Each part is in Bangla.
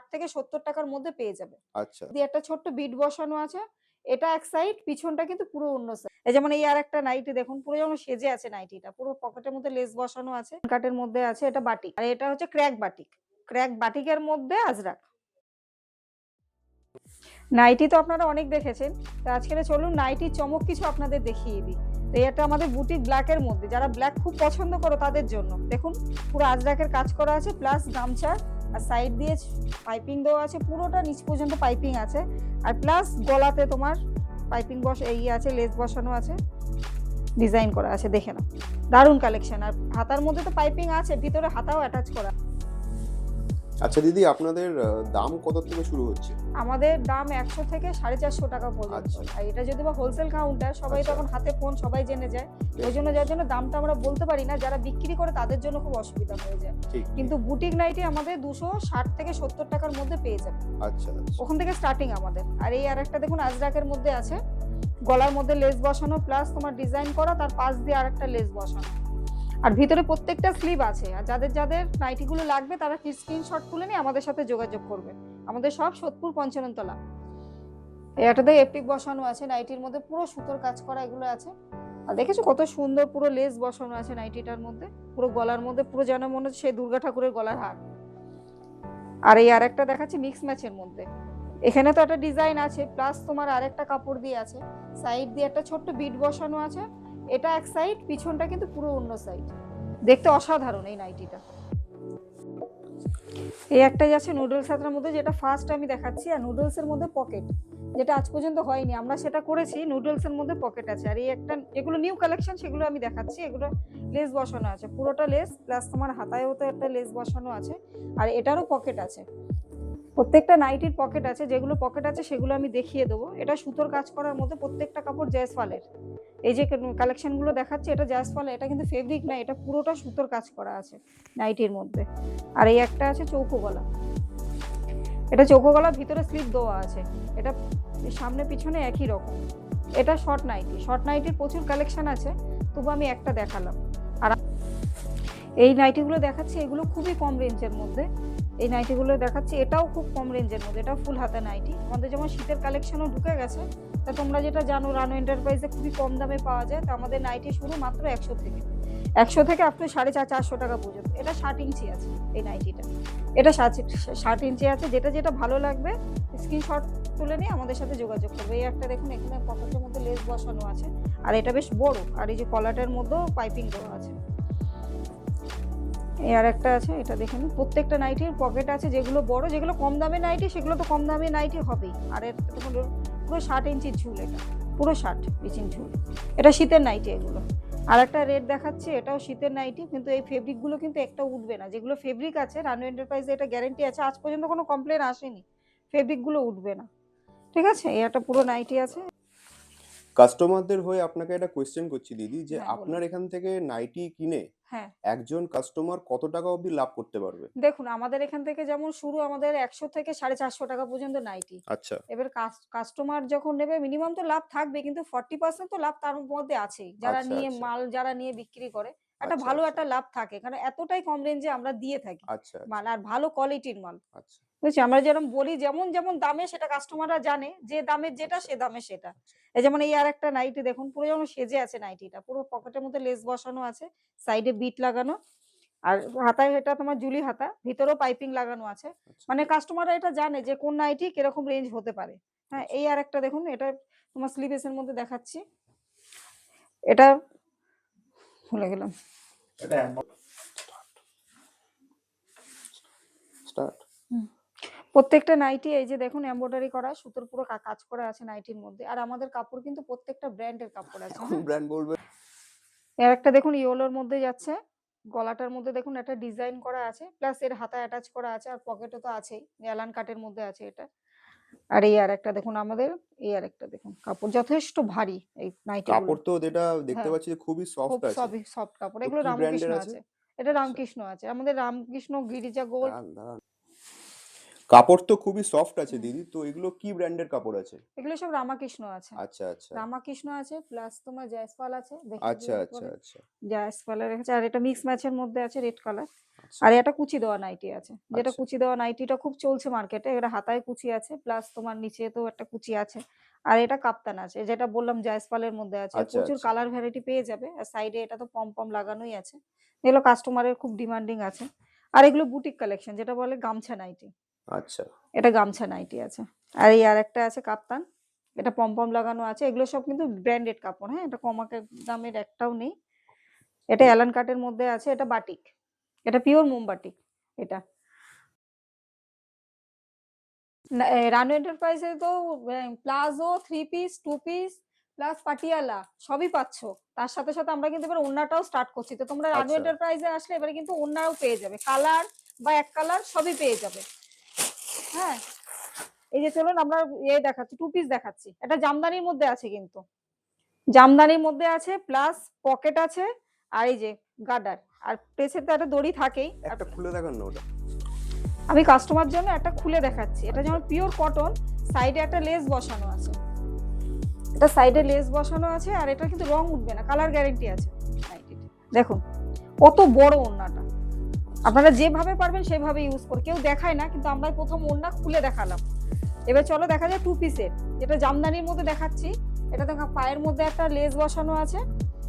60 থেকে 70 টাকার মধ্যে পেয়ে যাবে। আচ্ছা দিয়ে একটা ছোট্ট বিট বসানো আছে। এটা এক সাইড, পিছনটা কিন্তু পুরো অন্য সাইড। এই যেমন এই আরেকটা নাইটি দেখুন, পুরো যেমন সেজে আছে নাইটিটা। পুরো পকেটের মধ্যে লেস বসানো আছে। কাটের মধ্যে আছে, এটা বাটিক। আর এটা হচ্ছে ক্র্যাক বাটিক। ক্র্যাক বাটিকের মধ্যে আজরাক। নাইটি তো আপনারা অনেক দেখেছেন। তো আজকে চলুন নাইটির চমক কিছু আপনাদের দেখিয়ে দিই। তো এটা আমাদের বুটিক ব্ল্যাকের মধ্যে, যারা ব্ল্যাক খুব পছন্দ করো তাদের জন্য। দেখুন পুরো আজরাকের কাজ করা আছে, প্লাস গামছা, আর সাইড দিয়ে পাইপিং দেওয়া আছে, পুরোটা নিচ পর্যন্ত পাইপিং আছে। আর প্লাস গলাতে তোমার পাইপিং আছে, লেস বসানো আছে, ডিজাইন করা আছে, দেখে নাও দারুণ কালেকশন। আর হাতার মধ্যে তো পাইপিং আছে, ভিতরে হাতাও অ্যাটাচ করা। আচ্ছা দিদি, আপনাদের দাম কত থেকে শুরু হচ্ছে? আমাদের দাম 100 থেকে 450 টাকা পর্যন্ত। আচ্ছা। আর এটা যদি বা হোলসেল কাউন্টার, সবাই আচ্ছা। তখন হাতে ফোন, সবাই জেনে যায়। ওই জন্য যার জন্য দামটা আমরা বলতে পারি না, যারা বিক্রি করে তাদের জন্য খুব অসুবিধা হয়ে যায়। ঠিক কিন্তু বুটিক নাইটি আমাদের 260 থেকে 70 টাকার মধ্যে পেয়ে যাবে। আচ্ছা ওখান থেকে স্টার্টিং আমাদের। আর এই আরেকটা দেখুন আজরাকের মধ্যে আছে, গলার মধ্যে লেস বসানো, প্লাস তোমার ডিজাইন করা, তার পাশ দিয়ে আরেকটা লেস বসানো। আর ভিতরে প্রত্যেকটা স্লিভ আছে। আর যাদের যাদের নাইটিগুলো লাগবে তারা স্ক্রিনশট তুলে নিয়ে আমাদের সাথে যোগাযোগ করবে। আমাদের সব সোদপুর পঞ্চাননতলা। এটাতে এপিক বসানো আছে, নাইটির মধ্যে পুরো সুতোর কাজ করা এগুলো আছে। আর দেখেছো কত সুন্দর পুরো লেস বসানো আছে নাইটিটার মধ্যে, পুরো গলার মধ্যে পুরো যেন মনে হচ্ছে সেই দুর্গা ঠাকুরের গলার হার। আর এই আরেকটা দেখাচ্ছি মিক্স ম্যাচের মধ্যে। এখানে তো একটা ডিজাইন আছে, প্লাস তোমার আরেকটা কাপড় দিয়ে আছে, সাইড দিয়ে একটা ছোট্ট বিট বসানো আছে। এটা এক সাইড, পিছনটা কিন্তু পুরো অন্য সাইড। দেখতে অসাধারণ এই নাইটিটা। এই একটাই আছে নুডলস হাতার মধ্যে, যেটা ফার্স্ট আমি দেখাচ্ছি। আর নুডলস এর মধ্যে পকেট, যেটা আজ পর্যন্ত হয়নি, আমরা সেটা করেছি। নুডলস এর মধ্যে পকেট আছে। আর এই একটা, এগুলো নিউ কালেকশন, সেগুলো আমি দেখাচ্ছি। এগুলো লেস বসানো আছে, পুরোটা লেস, প্লাস তোমার হাতায়ও তো একটা লেস বসানো আছে। আর এটারও পকেট আছে। প্রত্যেকটা নাইটির পকেট আছে, যেগুলো পকেট আছে সেগুলো আমি দেখিয়ে দেবো। এটা সুতোর কাজ করার মধ্যে, প্রত্যেকটা কাপড় জয়সওয়ালের। এই যে কালেকশনগুলো দেখাচ্ছে, এটা জয়সওয়ালের, এটা কিন্তু ফেব্রিক না, এটা পুরোটা সুতোর কাজ করা আছে নাইটির মধ্যে। আর এই একটা আছে চৌকো গলা, এটা চৌকো গলা, ভিতরে স্লিপ দেওয়া আছে। এটা সামনে পিছনে একই রকম। এটা শর্ট নাইটি। শর্ট নাইটির প্রচুর কালেকশন আছে, তবু আমি একটা দেখালাম। আর এই নাইটিগুলো দেখাচ্ছি, এগুলো খুবই কম রেঞ্জের মধ্যে। এই নাইটিগুলো দেখাচ্ছি, এটাও খুব কম রেঞ্জের মধ্যে। এটা ফুল হাতা নাইটি। আমাদের যেমন শীতের কালেকশনও ঢুকে গেছে, তা তোমরা যেটা জানো রানু এন্টারপ্রাইজে খুবই কম দামে পাওয়া যায়। তা আমাদের নাইটি শুরু মাত্র 100 থেকে, 100 থেকে আপ টু 450 টাকা পর্যন্ত। এটা 60 ইঞ্চি আছে এই নাইটিটা। এটা 60 ইঞ্চি আছে। যেটা যেটা ভালো লাগবে স্ক্রিনশট তুলে নিয়ে আমাদের সাথে যোগাযোগ করবে। এই একটা দেখুন, এখানে পকেটের মধ্যে লেস বসানো আছে। আর এটা বেশ বড়। আর এই যে কলারের মধ্যেও পাইপিং দেওয়া আছে। এই আর একটা আছে, এটা দেখে নিন। প্রত্যেকটা নাইটির পকেট আছে, যেগুলো বড়, যেগুলো কম দামে নাইটি সেগুলো তো কম দামে নাইটি হবেই। আর এটা দেখুন পুরো 60 ইঞ্চির ঝুল, এটা পুরো 60 ইঞ্চির ঝুল। এটা শীতের নাইটি এগুলো। আর একটা রেড দেখাচ্ছে, এটাও শীতের নাইটি, কিন্তু এই ফেব্রিকগুলো কিন্তু একটা উঠবে না। যেগুলো ফেব্রিক আছে রানু এন্টারপ্রাইজে এটা গ্যারান্টি আছে, আজ পর্যন্ত কোনো কমপ্লেন আসেনি, ফেব্রিকগুলো উঠবে না। ঠিক আছে, এই একটা পুরো নাইটি আছে। কাস্টমারদের হয়ে আপনাকে একটা কোয়েশ্চেন করছি দিদি, যে হ্যাঁ, বলুন। আপনার এখান থেকে নাইটি কিনে হ্যাঁ, একজন কাস্টমার কত টাকা অবধি লাভ করতে পারবে? দেখুন আমাদের এখান থেকে যেমন শুরু, আমাদের 100 থেকে 450 টাকা পর্যন্ত নাইটি। আচ্ছা এবার কাস্টমার যখন নেবে মিনিমাম তো লাভ থাকবে, কিন্তু 40% তো লাভ তার মধ্যে আছেই। যারা আচ্ছা নিয়ে আচ্ছা মাল, যারা নিয়ে বিক্রি করে, একটা আচ্ছা ভালো আচ্ছা একটা লাভ থাকে, কারণ এতটাই কম রেঞ্জে আমরা দিয়ে থাকি আচ্ছা মাল, আচ্ছা আর ভালো কোয়ালিটির মাল। আচ্ছা বুঝছি, আমরা যেরকম বলি যেমন যেমন দামে, সেটা কাস্টমাররা জানে, যে দামের যেটা আচ্ছা সে দামে সেটা। আচ্ছা এই যেমন এই আর একটা নাইটি দেখুন, পুরো যেমন সেজে আছে নাইটিটা, পুরো পকেটের মধ্যে লেস বসানো আছে, সাইডে বিট লাগানো। আর হাতায় এটা তোমার জুলি হাতা, ভিতরেও পাইপিং লাগানো আছে। আচ্ছা মানে কাস্টমাররা এটা জানে যে কোন নাইটি কিরকম রেঞ্জ হতে পারে। হ্যাঁ, আচ্ছা এই আর একটা দেখুন, এটা তোমার স্লিভেস এর মধ্যে দেখাচ্ছি। এটা ভুলে গেলাম। স্টার্ট। প্রত্যেকটা নাইটি এই যে দেখুন এমব্রয়ডারি করা, সুতোর পুরো কাজ করা আছে নাইটির মধ্যে। আর আমাদের কাপড় কিন্তু প্রত্যেকটা ব্র্যান্ডের কাপড় আছে। কোন হ্যাঁ, ব্র্যান্ড বলবেন? এর একটা দেখুন ইয়েলোর মধ্যে যাচ্ছে, গলাটার মধ্যে দেখুন একটা ডিজাইন করা আছে, প্লাস এর হাতা অ্যাটাচ করা আছে, আর পকেটে তো আছেই, অ্যালান কাটের মধ্যে আছে এটা। আর এই আরেকটা দেখুন আমাদের, এই আরেকটা দেখুন, কাপড় যথেষ্ট ভারী এই নাইটি গুলো। কাপড় তো যেটা দেখতে হ্যাঁ, পাচ্ছি যে খুবই খুব সফট আছে। সবই সফট কাপড়। তো এগুলো কি রামকৃষ্ণ ব্র্যান্ডের আছে? আছে। এটা আচ্ছা, রামকৃষ্ণ আছে, আমাদের রামকৃষ্ণ, গিরিজা গোল্ড। দাঁড়ান দাঁড়ান। কাপড় তো খুবই সফট আছে দিদি, তো এগুলো কি ব্র্যান্ডের কাপড় আছে? এগুলো সব রামাকৃষ্ণ আছে, আচ্ছা আচ্ছা রামাকৃষ্ণ আছে, প্লাস তোমার জয়সওয়াল আছে, দেখে আচ্ছা দিও আচ্ছা পরে। আচ্ছা জয়সওয়ালের আছে, আর এটা মিক্স ম্যাচের মধ্যে আছে রেড কালার। আচ্ছা আর এটা কুচি দেওয়া নাইটি আছে, যেটা আচ্ছা কুচি দেওয়া নাইটিটা খুব চলছে মার্কেটে। এটা হাতায় কুচি আছে, প্লাস তোমার নিচে তো একটা কুচি আছে। আর এটা কাপ্তান আছে, যেটা বললাম জয়সওয়ালের মধ্যে আছে। এর আচ্ছা প্রচুর আচ্ছা কালার ভ্যারাইটি পেয়ে যাবে। আর সাইডে এটা তো পম পম লাগানোই আছে, এগুলো কাস্টমারের খুব ডিমান্ডিং আছে। আর এগুলো বুটিক কালেকশন, যেটা বলে গামছা নাইটি। আচ্ছা এটা গামছা নাইটি আছে। আর এই আরেকটা আছে কাপ্তান, এটা পম পম লাগানো আছে। এগুলো সব কিন্তু ব্র্যান্ডেড কাপড়, হ্যাঁ, এটা কমাকে দামের একটাও নেই। এটা অ্যালান কাটের মধ্যে আছে, এটা বাটিক, এটা পিওর মোম বাটিক। এটা রানু এন্টারপ্রাইজে তো palazzo, three piece, two piece, plus Patiala সবই পাচ্ছো। তার সাথে সাথে আমরা কিন্তু এবার ওড়নাটাও স্টার্ট করছি। তো তোমরা রানু আচ্ছা এন্টারপ্রাইজে আসলে এবারে কিন্তু ওড়নাও পেয়ে যাবে, কালার বা এক কালার সবই পেয়ে যাবে। হ্যাঁ, এই যে চলুন আমরা দেখাচ্ছি, টু পিস দেখাচ্ছি। এটা জামদানির মধ্যে আছে, কিন্তু জামদানির মধ্যে আছে, প্লাস পকেট আছে। আর এই যে গার্ডার, আর পেছনে তো একটা দড়ি থাকেই। আর একটা খুলে দেখান না ওটা। আমি কাস্টমার জন্য একটা খুলে দেখাচ্ছি। এটা আচ্ছা যেমন পিওর কটন, সাইডে একটা লেস বসানো আছে, এটা সাইডে লেস বসানো আছে। আর এটা কিন্তু রং উঠবে না, কালার গ্যারেন্টি আছে। দেখুন কত বড় ওড়নাটা, আপনারা যেভাবে পারবেন সেভাবে ইউজ করে, কেউ দেখায় না, কিন্তু আমরা প্রথম ওড়না খুলে দেখালাম। এবার চলো দেখা যায় টু পিসের, যেটা জামদানির মধ্যে দেখাচ্ছি। এটা দেখো পায়ের মধ্যে একটা লেস বসানো আছে,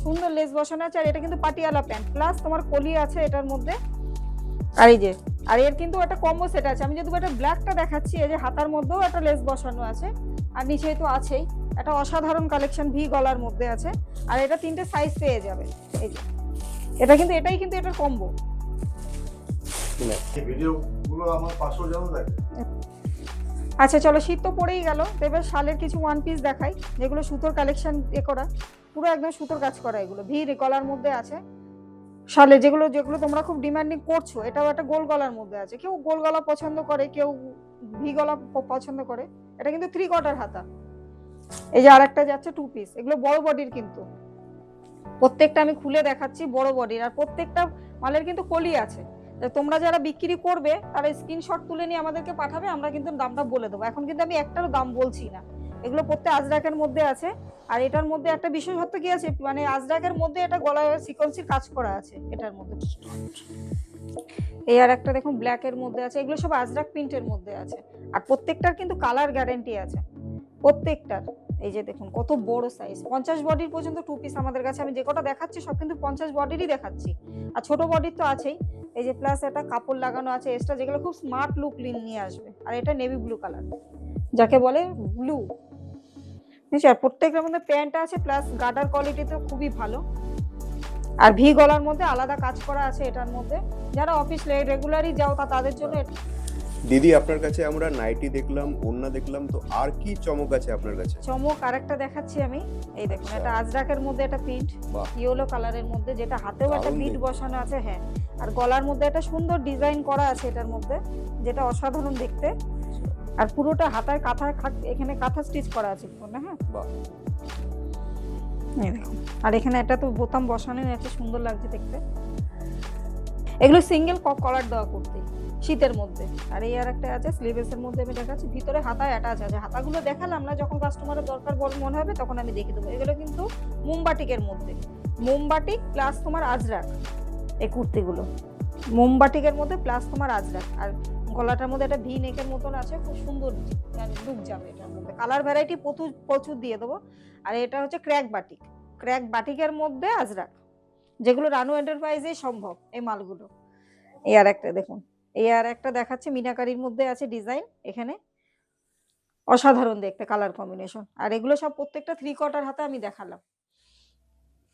সুন্দর লেস বসানো আছে। আর এটা কিন্তু পাটিয়ালা প্যান্ট, প্লাস তোমার কলি আছে এটার মধ্যে। আর এই যে, আর এর কিন্তু একটা কম্বো সেট আছে। আমি যদি একটা ব্ল্যাকটা দেখাচ্ছি, এই যে হাতার মধ্যেও একটা লেস বসানো আছে, আর নিচেই তো আছেই। একটা অসাধারণ কালেকশন, ভি গলার মধ্যে আছে। আর এটা তিনটে সাইজ পেয়ে যাবে। এই যে এটা কিন্তু, এটাই কিন্তু এটার কম্বো। এই ভিডিও গুলো আমার পাশেও যেন দেখে। আচ্ছা চলো, শীত তো পড়েই গেল, তো এবার শালের কিছু ওয়ান পিস দেখাই, যেগুলো সুতোর কালেকশন করা, পুরো একদম সুতোর কাজ করা। এগুলো ভি গলার মধ্যে আছে শালে, যেগুলো যেগুলো তোমরা খুব ডিমান্ডিং করছো। এটাও একটা গোল গলার মধ্যে আছে, কেউ গোল গলা পছন্দ করে, কেউ ভি গলা পছন্দ করে। এটা কিন্তু 3/4 হাতা। এই যে আরেকটা যাচ্ছে টু পিস, এগুলো বড় বডির, কিন্তু প্রত্যেকটা আমি খুলে দেখাচ্ছি বড় বডির। আর প্রত্যেকটা মালের কিন্তু কলি আছে। তোমরা যারা বিক্রি করবে তারা স্ক্রিনশট তুলে নিয়ে আমাদেরকে পাঠাবে, আমরা কিন্তু দামটা বলে দেবো। এখন কিন্তু আমি একটারও দাম বলছি না, এগুলো প্রত্যেক আজরাকের মধ্যে আছে। আর এটার মধ্যে একটা বিশেষত্ব কি আছে, মানে আজরাকের মধ্যে এটা গলায় সিকোয়েন্সির কাজ করা আছে এটার মধ্যে। এই আর একটা দেখুন ব্ল্যাক এর মধ্যে আছে, এগুলো সব আজরাক প্রিন্টের মধ্যে আছে। আর প্রত্যেকটার কিন্তু কালার গ্যারান্টি আছে প্রত্যেকটার। এই যে দেখুন কত বড় সাইজ, 50 বডির পর্যন্ত টু পিস আমাদের কাছে। আমি যে কটা দেখাচ্ছি সব কিন্তু 50 বডিরই দেখাচ্ছি, আর ছোট বডির তো আছেই। এই যে প্লাস একটা কাপড় লাগানো আছে এক্সট্রা, যেগুলো খুব স্মার্ট লুক নিয়ে আসবে। আর এটা নেভি ব্লু কালার, যাকে বলে ব্লু। আর প্রত্যেকটার মধ্যে প্যান্ট আছে, প্লাস গার্ডার কোয়ালিটি তো খুবই ভালো। আর ভি গলার মধ্যে আলাদা কাজ করা আছে এটার মধ্যে। যারা অফিস রেগুলারই যাও তাদের জন্য দিদি আপনার কাছে আমরা নাইটি দেখলাম, ওড়না দেখলাম, তো আর কি চমক আছে আপনার কাছে? চমক আরেকটা দেখাচ্ছি আমি। এই দেখুন, আচ্ছা। এটা আজরাকের মধ্যে একটা প্রিন্ট, বাহ। ইয়েলো কালারের মধ্যে, যেটা হাতেও একটা দারুণ বিট দেখতে। বসানো আছে। হ্যাঁ, আর গলার মধ্যে একটা সুন্দর ডিজাইন করা আছে এটার মধ্যে, যেটা অসাধারণ দেখতে। আর পুরোটা হাতায় কাঁথা, এখানে কাঁথা স্টিচ করা আছে না। হ্যাঁ, বাহ। এই দেখুন, আর এখানে একটা তো বোতাম বসানোই আছে, সুন্দর লাগছে দেখতে। এগুলো সিঙ্গেল কলার দেওয়া করতে শীতের মধ্যে। আর এই আর একটা আছে স্লিভেস এর মধ্যে, আমি দেখাচ্ছি। ভিতরে হাতায় অ্যাটাচ আছে, হাতাগুলো দেখালাম না, যখন কাস্টমারের দরকার বড় মনে হবে তখন আমি দেখিয়ে দেবো। এগুলো কিন্তু মোমবাটিকের মধ্যে, মোমবাটিক প্লাস তোমার আজরাক। এই কুর্তিগুলো মোমবাটিকের মধ্যে প্লাস তোমার আজরাক। আর গলাটার মধ্যে একটা ভি নেকের মতন আছে, খুব সুন্দর লুক যাবে এটার মধ্যে। কালার ভ্যারাইটি প্রচুর প্রচুর দিয়ে দেবো। আর এটা হচ্ছে ক্র্যাক বাটিক, ক্র্যাক বাটিকের মধ্যে আজরাক, যেগুলো রানু এন্টারপ্রাইজে সম্ভব এই মালগুলো। এই আর একটা দেখুন, এই আর একটা দেখাচ্ছে মিনাকারির মধ্যে আছে ডিজাইন, এখানে অসাধারণ দেখতে কালার কম্বিনেশন। আর এগুলো সব প্রত্যেকটা 3/4 হাতে আমি দেখালাম।